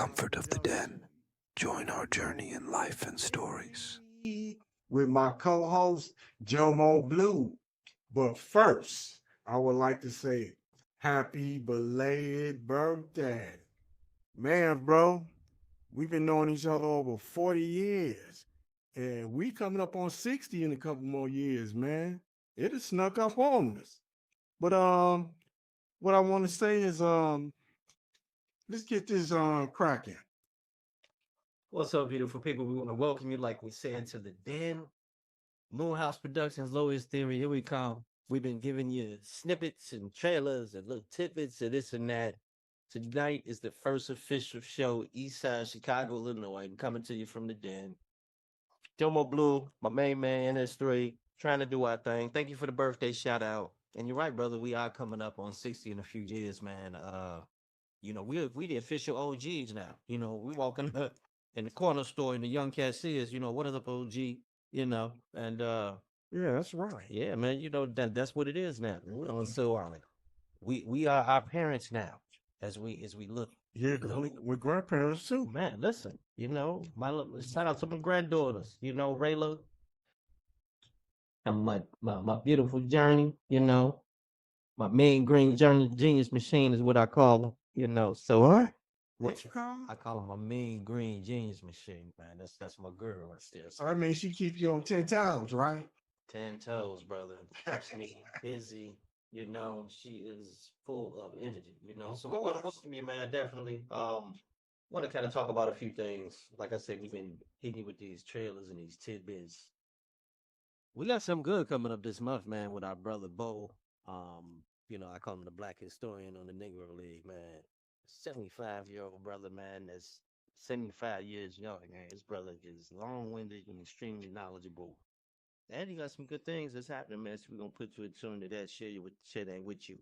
comfort of the den. Join our journey in life and stories. With my co-host Jomo Blue. But first, I would like to say happy belated birthday. Man, bro, we've been knowing each other over 40 years. And we coming up on 60 in a couple more years, man. It has snuck up on us. But what I want to say is let's get this cracking. What's up, beautiful people? We want to welcome you, like we said, to the Den. Moonhouse Productions, Lowest Theory. Here we come. We've been giving you snippets and trailers and little tidbits and this and that. Tonight is the first official show, Eastside Chicago, Illinois. I'm coming to you from the Den. Jomo Blue, my main man, NS3, trying to do our thing. Thank you for the birthday shout out. And you're right, brother. We are coming up on 60 in a few years, man. We the official OGs now. We walking in the corner store and the young cashiers, what is up, OG? And Yeah, that's right. yeah, man, that's what it is now. So we are our parents now as we look. Yeah, we're grandparents too. Man, listen, shout out to my granddaughters, Rayla, and my beautiful journey, my mean green journey genius machine is what I call them, So What? What you call I her? call them a mean green genius machine, man. That's my girl right there. So I mean, she keeps you on 10 times, right? 10 toes, brother. Keeps me busy. She is full of energy. So go on with me, man. Definitely. Want to kind of talk about a few things. Like I said, we've been hitting you with these trailers and these tidbits. We got something good coming up this month, man, with our brother Bo. I call him the Black Historian on the Negro League, man. 75-year-old brother, man, that's 75 years young, man. His brother is long-winded and extremely knowledgeable. And he got some good things that's happening, man. So we're gonna put you in tune to that, share that with you.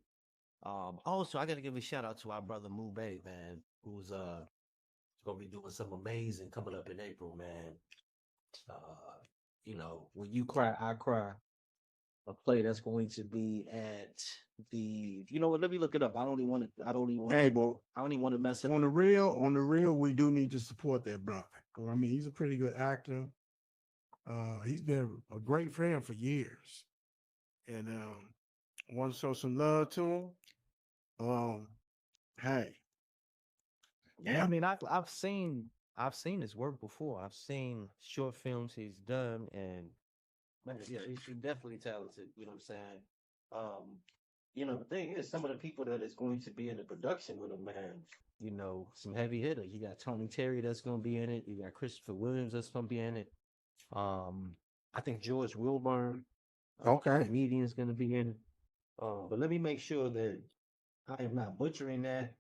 Also I gotta give a shout out to our brother Moo Bay, man, who's gonna be doing something amazing coming up in April, man. When you cry, I cry. A play that's going to be at the let me look it up. Hey, but I don't even want to mess it up. on the real, we do need to support that brother. 'Cause, I mean, he's a pretty good actor. He's been a great friend for years. And want to show some love to him. Hey, Yeah, I yeah. mean, I've seen his work before. I've seen short films he's done, and man, yeah, he's definitely talented. You know what I'm saying? The thing is, some of the people that is going to be in the production with him, man. Some heavy hitters. You got Tony Terry that's going to be in it. You got Christopher Williams that's going to be in it. I think George Wilburn, Okay. comedian, is going to be in it. But let me make sure that I am not butchering that.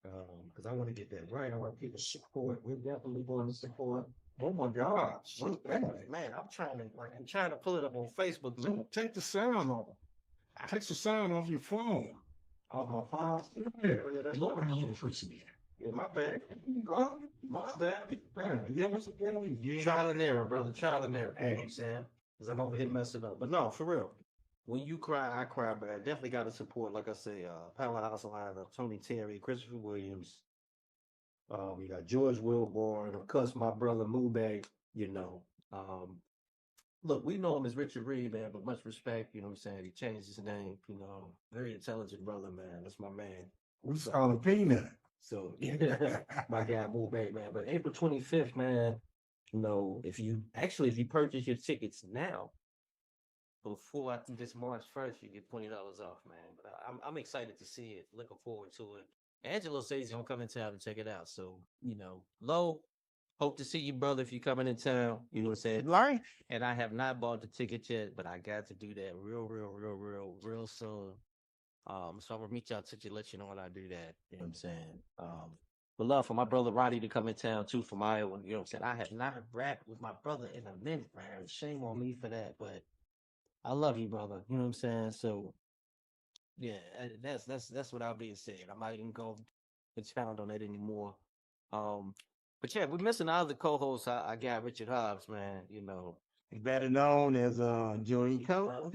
Because I want to get that right. I want people to support. We're definitely going to support. Oh my gosh. Man, I'm trying to pull it up on Facebook. Man. Take the sound off. Take the sound off your phone. Off my phone. Yeah. Yeah, that's Lord, right. I need to fix it. Yeah, my bad. My bad. Yeah, what's it going? Yeah. Trial and error, brother. Trial and error. You know what Hey. I'm saying? Because I'm over here messing up. But no, for real. When you cry, I cry, man. Definitely got to support, like I say, Powerhouse lineup, Tony Terry, Christopher Williams. We got George Wilborn, of course, my brother Mube, you know. Um, Look, we know him as Richard Reed, man, but much respect, you know what I'm saying? He changed his name, very intelligent brother, man. That's my man. We saw the peanut. So, my guy Mube, man. But April 25th, man, if you purchase your tickets now, before I think this March 1st, you get $20 off, man. But I'm excited to see it. Looking forward to it. Angelo says he's gonna come in town and check it out. So, Low, hope to see you, brother, if you're coming in town. You know what I'm saying? Right? And I have not bought the ticket yet, but I got to do that real soon. So I'm gonna reach out to you, let you know when I do that. You know what I'm saying? But love for my brother Roddy to come in town too from Iowa. You know what I'm saying? I have not rapped with my brother in a minute, man. Shame on me for that, but I love you, brother. You know what I'm saying? So yeah, that's what I'll be saying. I'm not even go expound on that anymore. Um, but yeah, we're missing our other co-host. I got Richard Hobbs, man. Better known as Joey Coat.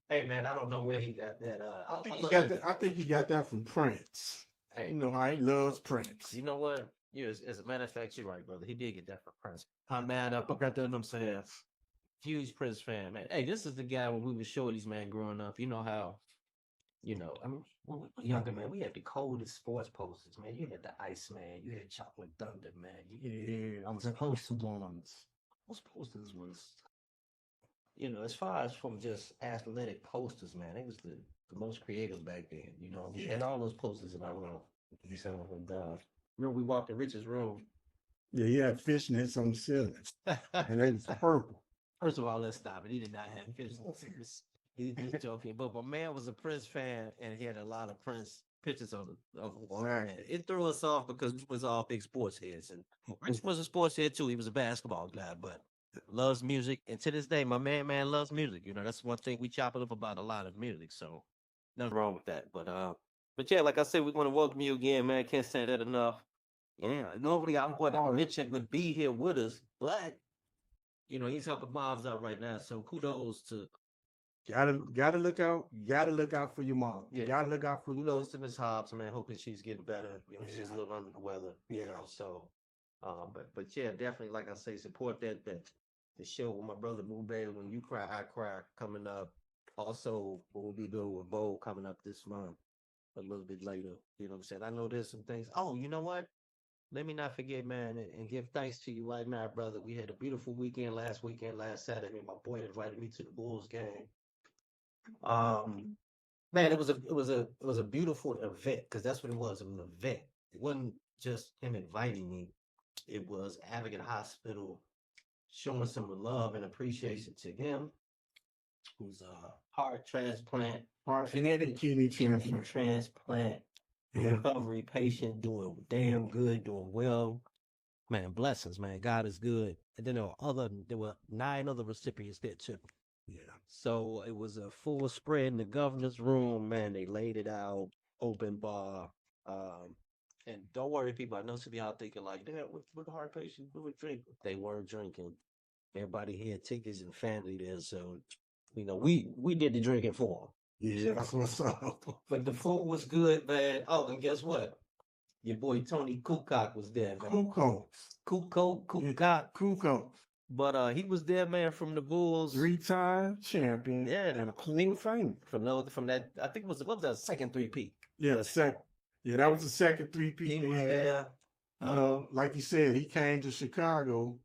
Hey man, I don't know where he got that. I think he got that. I think he got that from Prince. Hey, know how he loves Prince. You know what? You as a matter of fact, you're right, brother. He did get that for Prince. I'm mad up. I got that. I'm saying, huge Prince fan, man. Hey, this is the guy when we were shorties, man, growing up. You know how, I mean, when we were younger, man, we had the coldest sports posters, man. You had the Ice Man, you had Chocolate Thunder, man. I was supposed to ones. Those posters was, as far as from just athletic posters, man, it was the most creative back then. We had all those posters in our room. You said, and, remember we walked in Rich's room. Yeah, he had fishnets on the ceiling, and it was purple. First of all, let's stop it. He did not have fishnets. He's just joking. But my man was a Prince fan, and he had a lot of Prince pictures on the wall. It threw us off because we was all big sports heads, and Prince was a sports head too. He was a basketball guy, but loves music, and to this day, my man loves music. That's one thing we chop it up about, a lot of music. So nothing wrong with that. But yeah, like I said, we want to welcome you again, man. Can't say that enough. Yeah, normally I would all Richard would be here with us, but he's helping moms out right now. So kudos to Gotta look out. Gotta look out for your mom. Yeah. Gotta look out for your kudos to Miss Hobbs, man. Hoping she's getting better. She's a little under the weather. So but yeah, definitely, like I say, support that the show with my brother Mube. When you cry, I cry. Coming up. Also, what we'll be doing with Bo coming up this month, a little bit later. You know what I'm saying? I know there's some things. Oh, you know what? Let me not forget, man, and give thanks to you right now, brother. We had a beautiful weekend, last Saturday. My boy invited me to the Bulls game. Man, it was a beautiful event, because that's what it was. It was an event. It wasn't just him inviting me. It was Advocate Hospital showing some love and appreciation to him, who's a heart transplant, and kidney transplant recovery patient, doing damn good, doing well. Man, blessings, man. God is good. And then there were 9 other recipients there too. Yeah. So it was a full spread in the governor's room, man. They laid it out, open bar. And don't worry, people. I know some of y'all thinking like, damn, with the heart patients, we would drink. They weren't drinking. Everybody had tickets and family there, so we did the drinking for them. Yeah, that's what's up. But the food was good, man. Oh, and guess what? Your boy Tony Kukoc was there, man. Kukoc. But he was there, man, from the Bulls. 3-time champion. Yeah, and a clean fame. From that, I think what was that second 3-peat? Yeah, the second. Yeah, that was the second 3-peat. Yeah. Like you said, he came to Chicago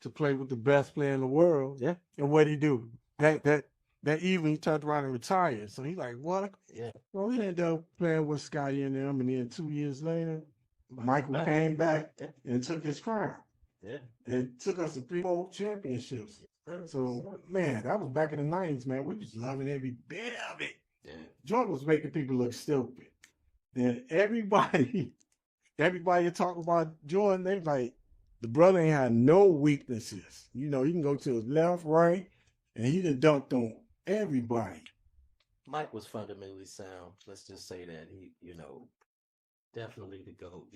to play with the best player in the world. Yeah. And what'd he do? That evening, he turned around and retired. So he like, what? Yeah. Well, we ended up playing with Scotty and them, and then 2 years later, Michael came back and took his crown. Yeah. It took us to 3 more championships. So, man, that was back in the 90s, man. We was loving every bit of it. Yeah. Jordan was making people look stupid. Then everybody talk about Jordan, they like, the brother ain't had no weaknesses. You can go to his left, right, and he done dunked on everybody. Mike was fundamentally sound. Let's just say that he, definitely the GOAT.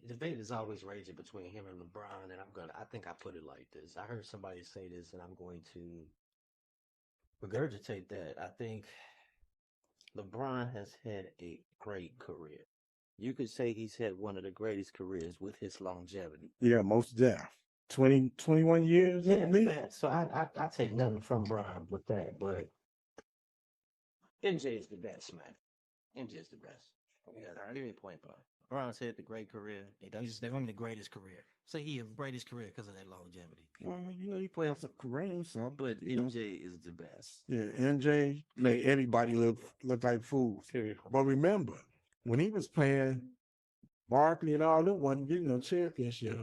Debate is always raging between him and LeBron, and I think I put it like this. I heard somebody say this, and I'm going to regurgitate that. I think LeBron has had a great career. You could say he's had one of the greatest careers with his longevity. Yeah, most deaf. 21 years? Yeah, man. So I take nothing from Brian with that, but MJ is the best, man. MJ is the best. Yeah, give me a point, bro. Brian's had the great career. They're only the greatest career. Say he had the greatest career because of that longevity. Well, he played some Kareem, so. But MJ is the best. Yeah, MJ made everybody look like fools. But remember, when he was playing, Barkley and all them wasn't getting no championship.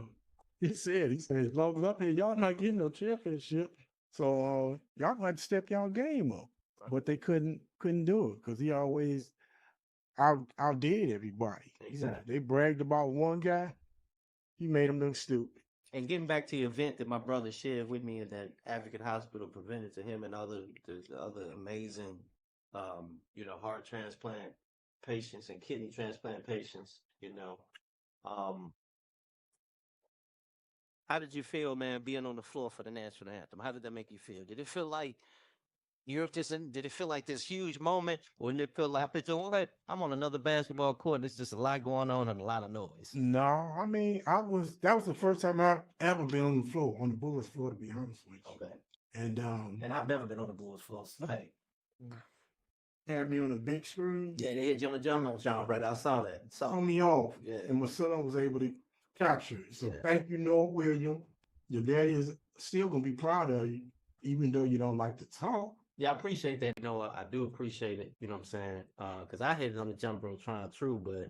He said, as long as up here, y'all not getting no championship. So y'all gonna have to step y'all game up. But they couldn't do it because he always outdid everybody. Exactly. They bragged about one guy, he made them look stupid. And getting back to the event that my brother shared with me at that Advocate Hospital presented to him and the other amazing, heart transplant patients and kidney transplant patients, how did you feel, man, being on the floor for the national anthem? How did that make you feel? Did it feel like Did it feel like this huge moment, or did it feel like, you know what? I'm on another basketball court. There's just a lot going on and a lot of noise. No, I mean, that was the first time I've ever been on the floor, on the Bulls floor, to be honest with you. Okay. And And I've never been on the Bulls floor. So, hey. had me on the big screen, Yeah, they hit you on the jump right. I saw that. saw me off, Yeah. and my son was able to capture it. So Yeah. thank you, Noah William. Your daddy is still gonna be proud of you, even though you don't like to talk. Yeah, I appreciate that. You know, I do appreciate it. You know what I'm saying? Because I hit it on the jump rope trying true, but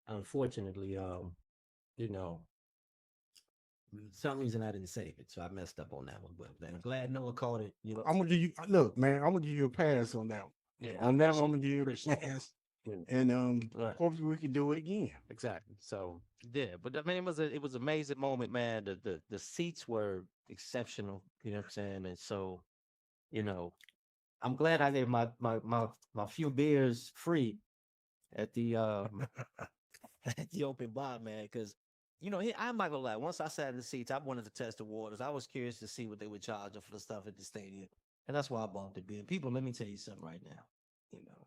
unfortunately, you know, some reason I didn't save it, so I messed up on that one. But I'm glad Noah caught it. You know, I'm gonna give you look, man. I'm gonna give you a pass on that one. yeah, On that one, I'm gonna give you a pass, Yeah. and Right. hopefully we can do it again. Exactly. So yeah, but I mean, it was an amazing moment, man. The seats were exceptional. You know what I'm saying? And so, you know, I'm glad I gave my few beers free at the at the open bar, man, because you know, I'm not gonna lie. Once I sat in the seats, I wanted to test the waters. I was curious to see what they were charging for the stuff at the stadium, and that's why I bought the beer. People, let me tell you something right now. You know,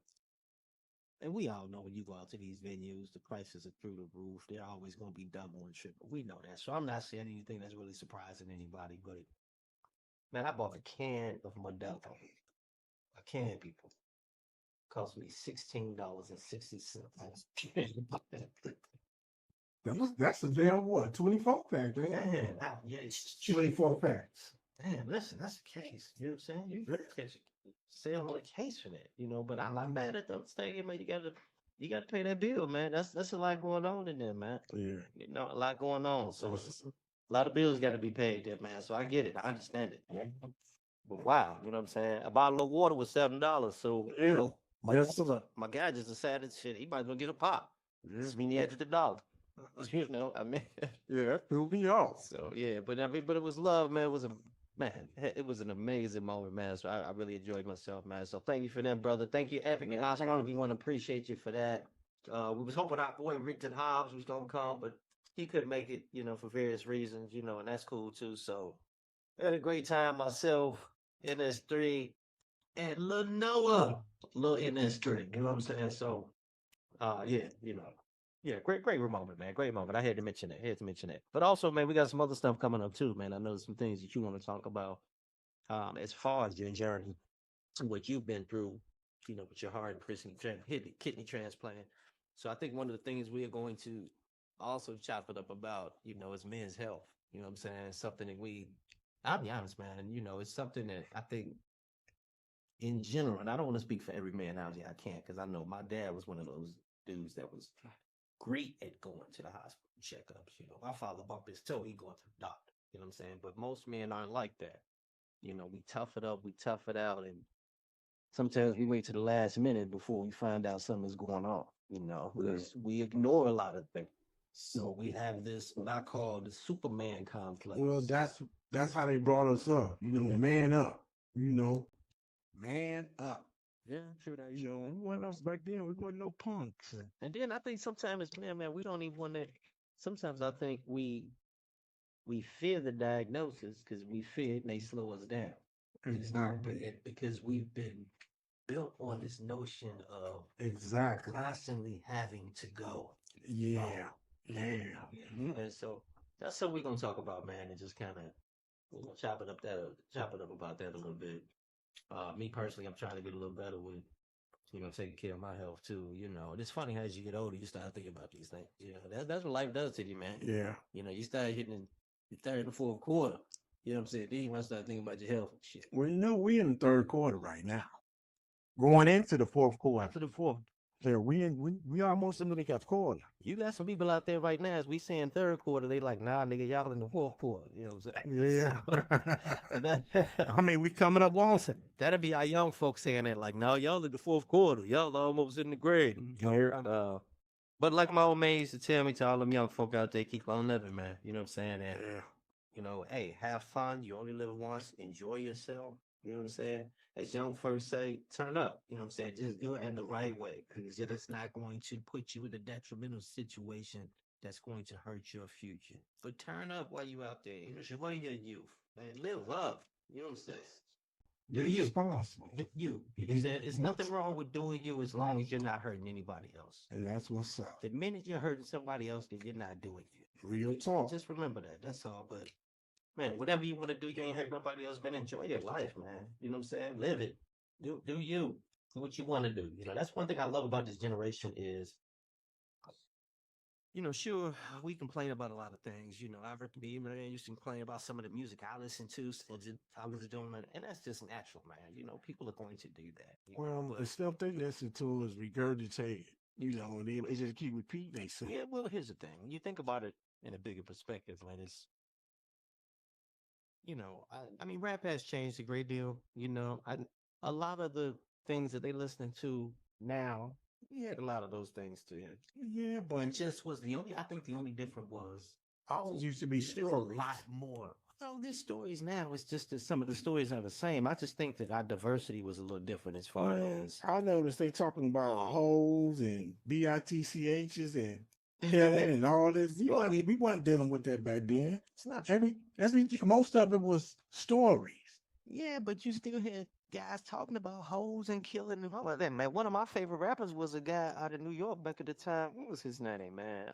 and we all know when you go out to these venues, the prices are through the roof. They're always gonna be double and triple. We know that, so I'm not saying anything that's really surprising anybody. But man, I bought a can of Modelo. A can, people. Cost me $16.60. That's a damn what 24 pack, man. Man, yeah, 24 packs. damn, listen, that's the case. You know what I'm saying? You catch sale on the case for that, you know. But I'm not mad at them saying, man, you gotta pay that bill, man. That's a lot going on in there, man. Yeah. You know, a lot going on. So a lot of bills got to be paid there, man. So I get it. I understand it. But wow, you know what I'm saying? A bottle of water was $7. So you know, my guy just decided shit. He might as well get a pop. Just mean he had the dollar. You know, I mean, Yeah, threw me off. so yeah, but I mean, but it was love, man. It was it was an amazing moment, man. So I really enjoyed myself, man. So thank you for that, brother. Thank you, Epic and Oscar. We want to appreciate you for that. We was hoping our boy Richard Hobbs was gonna come, but he couldn't make it, you know, for various reasons, you know, and that's cool too. So I had a great time myself, NS3, and Lil Noah, Lil NS3. You know what I'm saying? So yeah, you know. Yeah, great moment, man. Great moment. I had to mention that. But also, man, we got some other stuff coming up too, man. I know some things that you want to talk about. As far as your journey to what you've been through, you know, with your heart and kidney transplant. So I think one of the things we are going to also chop it up about, you know, is men's health. You know what I'm saying? Something that I'll be honest, man, you know, it's something that I think in general, and I don't want to speak for every man out there. I can't, because I know my dad was one of those dudes that was great at going to the hospital checkups. You know, my father bumped his toe, he going to the doctor. You know what I'm saying? But most men aren't like that. You know, we tough it up, we tough it out, and sometimes we wait to the last minute before we find out something's going on. You know, because we ignore a lot of things. So we have this what I call the Superman complex. Well, that's how they brought us up. You know, man up. You know, man up. Yeah, true that. You know, what else back then? We wasn't no punks. And then I think sometimes, man, we don't even want to. Sometimes I think we fear the diagnosis because we fear it may slow us down. It's not because we've been built on this notion of Exactly. constantly having to go. Yeah. Yeah. And so that's what we're gonna talk about, man, and just kind of chop it up about that a little bit. Me personally, I'm trying to get a little better with, you know, taking care of my health too. You know, it's funny how as you get older, you start thinking about these things. You know, that's what life does to you, man. Yeah. You know, you start hitting the third and fourth quarter. You know what I'm saying? Then you want to start thinking about your health and shit. Well, you know, we in the third quarter right now. Going into the fourth quarter. After the fourth. So we almost into the fourth quarter. You got some people out there right now, as we saying third quarter, they like, nah, nigga, y'all in the fourth quarter. You know what I'm saying? Yeah. I mean, we coming up on it. That'll be our young folks saying that, like, no, y'all in the fourth quarter. Y'all almost in the grade. But like my old man used to tell me, to all them young folk out there, keep on living, man. You know what I'm saying? And, you know, hey, have fun. You only live once. Enjoy yourself. You know what I'm saying? As young folks say, turn up. You know what I'm saying? Just do it in the right way. Because it's not going to put you in a detrimental situation that's going to hurt your future. But turn up while you out there. Enjoy your youth. And live up. You know what I'm saying? Do Be you? responsible. Do you? There's nothing wrong with doing you as long as you're not hurting anybody else. And that's what's up. The minute you're hurting somebody else, then you're not doing you. Real talk. Just remember that. That's all. But man, whatever you want to do, you ain't hurt nobody else. Man, enjoy your life, man. You know what I'm saying? Live it. Do you? Do what you want to do. You know, that's one thing I love about this generation is, sure, we complain about a lot of things. I me, man, used to complain about some of the music I listen to, I was doing it, and that's just natural, man. People are going to do that. Well, the stuff they listen to is regurgitated. They just keep repeating themselves. Yeah, well, here's the thing. When you think about it in a bigger perspective, man, it's, I mean, rap has changed a great deal. A lot of the things that they listening to now, we had a lot of those things too. Yeah, But but just was I think the only difference was ours used to be still a stories. lot more. Well, there's stories now. It's just that some of the stories are the same. I just think that our diversity was a little different as far Well, as I noticed they talking about hoes and bitchs and killing and all this. We weren't dealing with that back then. it's not Most of it was stories. Yeah, but you still hear guys talking about hoes and killing and all of that, man. One of my favorite rappers was a guy out of New York back at the time. What was his name, man?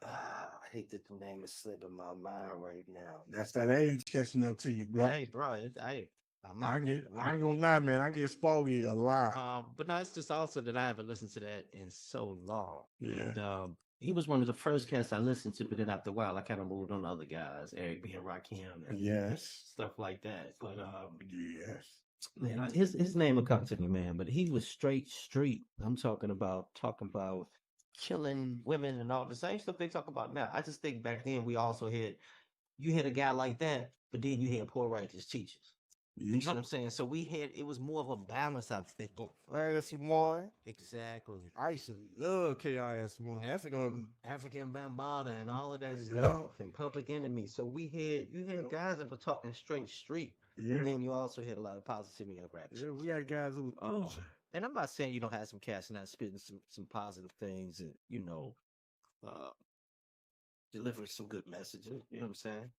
I hate that the name is slipping my mind right now. That's that age catching up to you, bro. Hey, bro, I'm I not. get, I ain't gonna lie, man. I get spoiled a lot. But no, it's just also that I haven't listened to that in so long. Yeah. And, he was one of the first cats I listened to, but then after a while, I kind of moved on to other guys, Eric B. and Rakim, and Yes. stuff like that. But Yes. man, his name will come to me, man. But he was straight street. I'm talking about killing women and all the same stuff they talk about now. I just think back then we also you had a guy like that, but then you had poor righteous teachers. You know what I'm saying? So it was more of a balance, I think. KRS-One. Exactly. I used to love KRS-One. African Bambaataa and all of that Yeah. stuff and Public Enemy. So you had guys that were talking straight street. Yeah. And then you also had a lot of positivity in rap. Yeah, we had guys who. Oh. And I'm not saying you don't have some cats and not spitting some positive things and uh delivering some good messages. You know what I'm saying?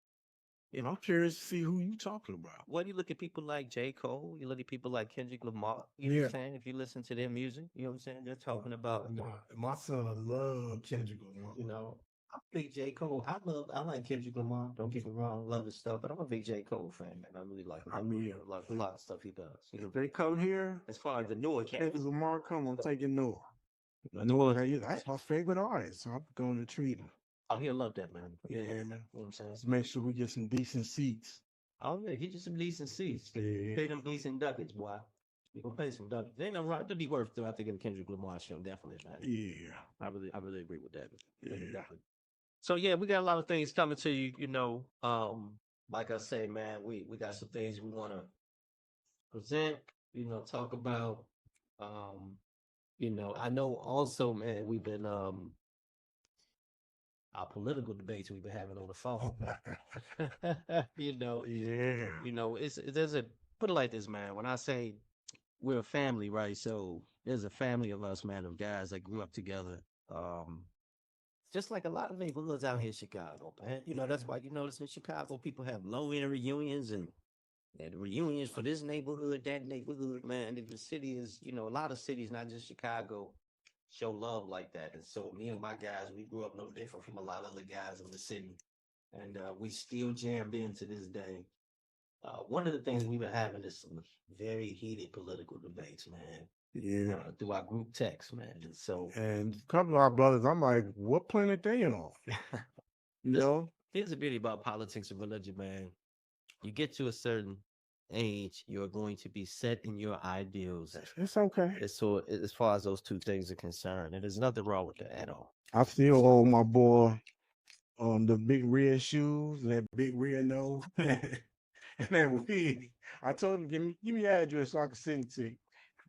I'm curious to see who you talking about. Well, you look at people like J. Cole, you look at people like Kendrick Lamar, you know what I'm saying? If you listen to their music, you know what I'm saying? They're talking about, My son love Kendrick Lamar. I'm a big J. Cole. I like Kendrick Lamar. Don't get me wrong, I love his stuff, but I'm a big J. Cole fan, man. I really like him. I mean, I like a lot of stuff he does. if they come here, As far as the newer Kendrick cats, Lamar come, I'm taking Noah. That's my favorite artist, so I'm going to treat him. oh, he'll love that, man. Yeah, man. You know what I'm saying? Let's make sure we get some decent seats. Oh, yeah, get you some decent seats. Yeah. Pay them decent ducats, boy. You gonna pay some ducats. They ain't no right to be worth to have to get a Kendrick Lamar show, definitely, man. Yeah. I really agree with that. Yeah. Definitely. So yeah, we got a lot of things coming to you, like I say, man, we got some things we wanna present, talk about. I know also, man, we've been our political debates we've been having on the phone. Yeah. There's a put it like this, man. When I say we're a family, right? So there's a family of us, man, of guys that grew up together. Just like a lot of neighborhoods out here in Chicago, man. That's why you notice in Chicago people have low-end reunions and reunions for this neighborhood, that neighborhood, man. And the city is, a lot of cities, not just Chicago, show love like that. And so me and my guys, we grew up no different from a lot of the guys in the city. And we still jammed in to this day. One of the things we've been having is some very heated political debates, man. Yeah. Through our group text, man. And so And a couple of our brothers, I'm like, what planet they on? Here's the beauty about politics and religion, man. You get to a certain age, you're going to be set in your ideals. It's okay. So as far as those two things are concerned, and there's nothing wrong with that at all. I still owe my boy the big red shoes, that big red nose, and that wig. I told him, give me your address so I can send it to you.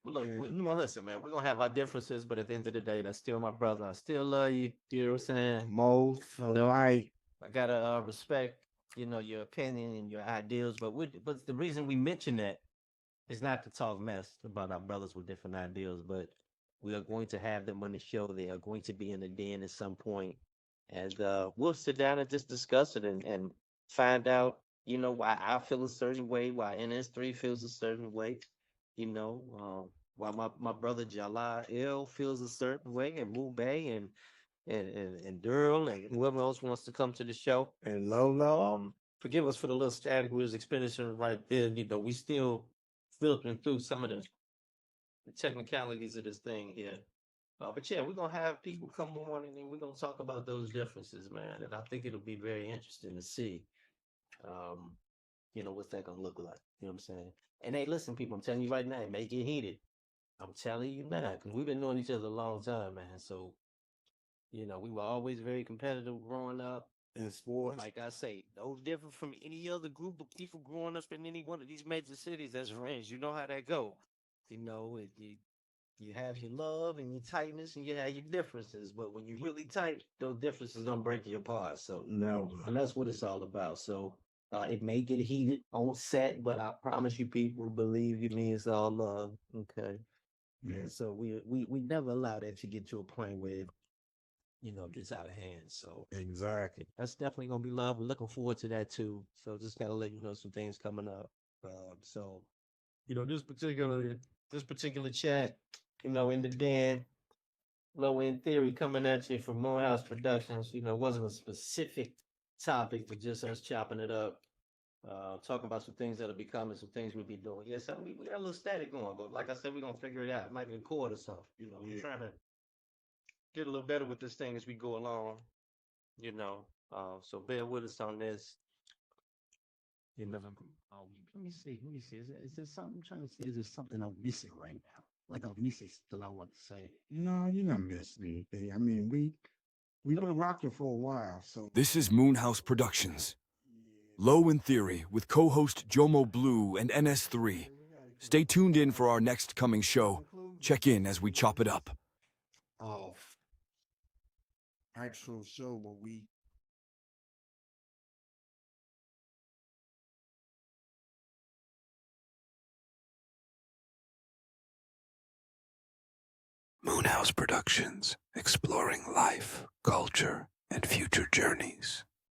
Look, listen, man, we're going to have our differences, but at the end of the day, that's still my brother. I still love you. You know what I'm saying? Most I got to respect, your opinion and your ideals. But the reason we mention that is not to talk mess about our brothers with different ideals, but we are going to have them on the show. They are going to be in the den at some point. And we'll sit down and just discuss it and find out why I feel a certain way, why NS3 feels a certain way, why my brother Jalal L feels a certain way, and Mube and Durl and whoever else wants to come to the show. And Lolo. Forgive us for the little static we was experiencing right there. We still filtering through some of the technicalities of this thing here. But yeah, we're gonna have people come on and then we're gonna talk about those differences, man. And I think it'll be very interesting to see, um, what's that gonna look like. You know what I'm saying? And hey, listen, people, I'm telling you right now, it may get heated. I'm telling you now, because we've been knowing each other a long time, man. So, we were always very competitive growing up. In sports. Like I say, no different from any other group of people growing up in any one of these major cities as friends. You know how that go. You have your love and your tightness, and you have your differences. But when you're really tight, those differences don't break you apart. So, No. and that's what it's all about. So, it may get heated on set, but I promise you, people, believe you me, it's all love. Okay. Yeah. So we never allow that to get to a point where gets out of hand. So Exactly. that's definitely gonna be love. We're looking forward to that too. So just gotta let you know some things coming up. So this particular chat, in the den, low end theory coming at you from Morehouse Productions. Wasn't a specific topic, but just us chopping it up. Talking about some things that'll be coming, some things we'll be doing. Yes, we got a little static going, but like I said, we're gonna figure it out. It might be a chord or something. We're trying to get a little better with this thing as we go along. you know. So bear with us on this. Let me see. Let me see. Is there something I'm trying to see? Is there something I'm missing right now? Like I'm missing still I want to say. No, you're not missing anything. I mean, we've been rocking for a while, so This is Moonhouse Productions. Low in Theory with co-host Jomo Blue and NS3. Stay tuned in for our next coming show. Check in as we chop it up. of actual show where we Moonhouse Productions, exploring life, culture, and future journeys.